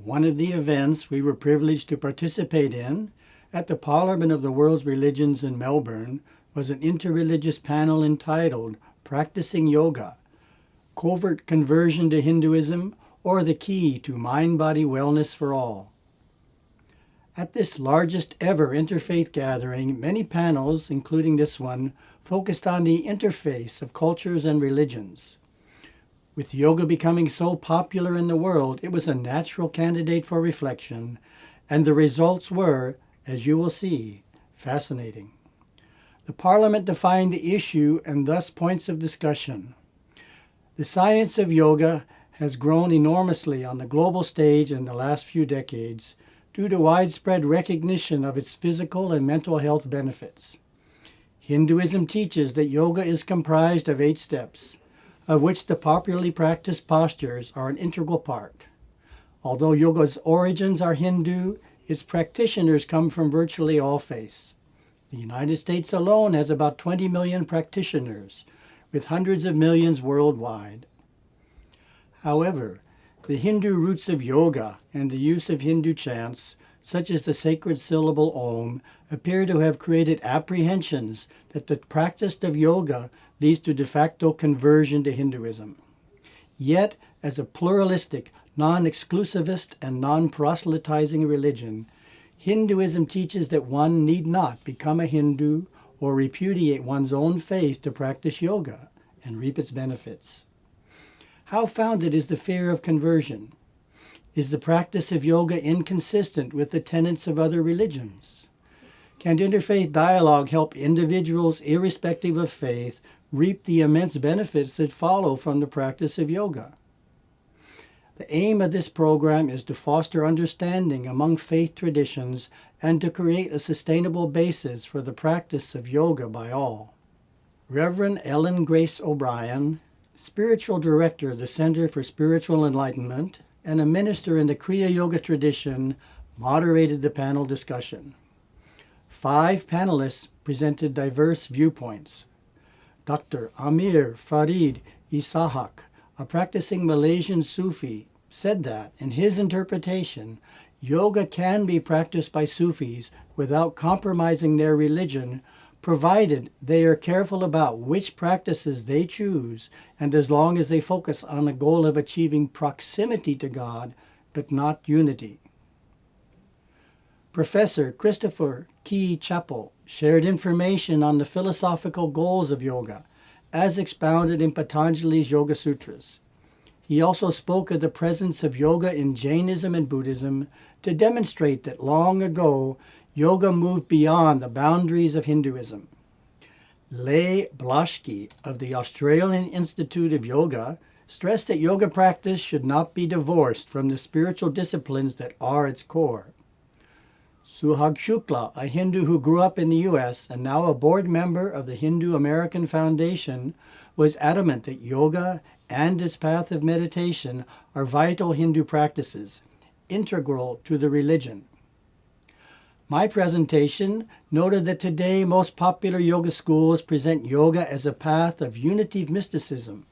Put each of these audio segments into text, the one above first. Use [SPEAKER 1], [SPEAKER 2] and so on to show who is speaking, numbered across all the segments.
[SPEAKER 1] One of the events we were privileged to participate in at the Parliament of the World's Religions in Melbourne was an interreligious panel entitled Practicing Yoga, Covert Conversion to Hinduism, or the Key to Mind-Body Wellness for All. At this largest ever interfaith gathering, many panels, including this one, focused on the interface of cultures and religions. With yoga becoming so popular in the world, it was a natural candidate for reflection, and the results were, as you will see, fascinating. The Parliament defined the issue and thus points of discussion. The science of yoga has grown enormously on the global stage in the last few decades due to widespread recognition of its physical and mental health benefits. Hinduism teaches that yoga is comprised of 8 steps, of which the popularly practiced postures are an integral part. Although yoga's origins are Hindu, its practitioners come from virtually all faiths. The United States alone has about 20 million practitioners, with hundreds of millions worldwide. However, the Hindu roots of yoga and the use of Hindu chants, such as the sacred syllable Om, appear to have created apprehensions that the practice of yoga leads to de facto conversion to Hinduism. Yet, as a pluralistic, non-exclusivist, and non-proselytizing religion, Hinduism teaches that one need not become a Hindu or repudiate one's own faith to practice yoga and reap its benefits. How founded is the fear of conversion? Is the practice of yoga inconsistent with the tenets of other religions? Can interfaith dialogue help individuals, irrespective of faith, reap the immense benefits that follow from the practice of yoga? The aim of this program is to foster understanding among faith traditions and to create a sustainable basis for the practice of yoga by all. Reverend Ellen Grace O'Brien, Spiritual Director of the Center for Spiritual Enlightenment and a minister in the Kriya Yoga tradition, moderated the panel discussion. 5 panelists presented diverse viewpoints. Dr. Amir Farid Isahak, a practicing Malaysian Sufi, said that, in his interpretation, yoga can be practiced by Sufis without compromising their religion, provided they are careful about which practices they choose and as long as they focus on the goal of achieving proximity to God, but not unity. Professor Christopher Key Chappell shared information on the philosophical goals of yoga, as expounded in Patanjali's Yoga Sutras. He also spoke of the presence of yoga in Jainism and Buddhism to demonstrate that long ago, yoga moved beyond the boundaries of Hinduism. Leigh Blaschke of the Australian Institute of Yoga stressed that yoga practice should not be divorced from the spiritual disciplines that are its core. Suhag Shukla, a Hindu who grew up in the U.S. and now a board member of the Hindu American Foundation, was adamant that yoga and its path of meditation are vital Hindu practices, integral to the religion. My presentation noted that today most popular yoga schools present yoga as a path of unitive mysticism,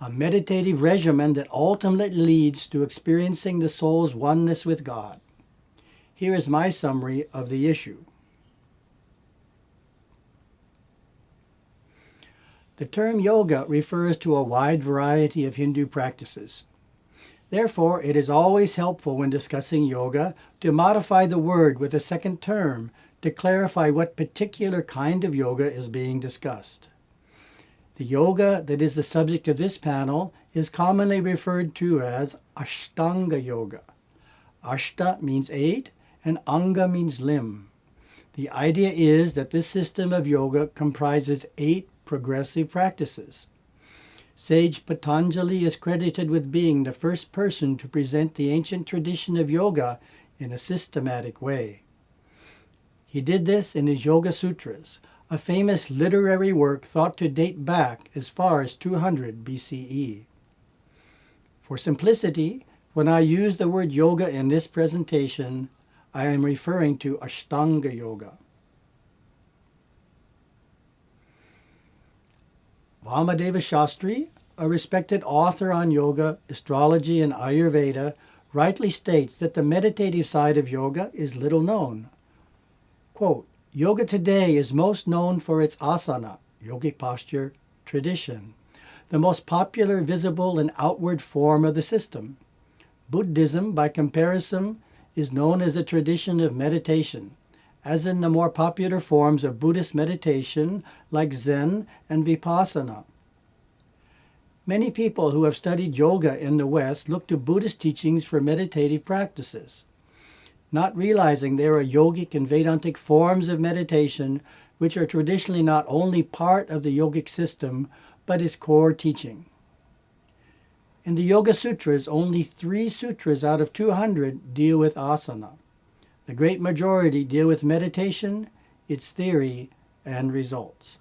[SPEAKER 1] a meditative regimen that ultimately leads to experiencing the soul's oneness with God. Here is my summary of the issue. The term yoga refers to a wide variety of Hindu practices. Therefore, it is always helpful when discussing yoga to modify the word with a second term to clarify what particular kind of yoga is being discussed. The yoga that is the subject of this panel is commonly referred to as Ashtanga yoga. Ashta means 8 and Anga means limb. The idea is that this system of yoga comprises 8 progressive practices. Sage Patanjali is credited with being the first person to present the ancient tradition of yoga in a systematic way. He did this in his Yoga Sutras, a famous literary work thought to date back as far as 200 BCE. For simplicity, when I use the word yoga in this presentation, I am referring to Ashtanga yoga. Vamadeva Shastri, a respected author on yoga, astrology, and Ayurveda, rightly states that the meditative side of yoga is little known. Quote, "Yoga today is most known for its asana, yogic posture, tradition, the most popular, visible, and outward form of the system. Buddhism, by comparison, is known as a tradition of meditation, as in the more popular forms of Buddhist meditation like Zen and Vipassana. Many people who have studied yoga in the West look to Buddhist teachings for meditative practices, not realizing there are yogic and Vedantic forms of meditation which are traditionally not only part of the yogic system, but its core teaching. In the Yoga Sutras, only 3 sutras out of 200 deal with asana. The great majority deal with meditation, its theory, and results."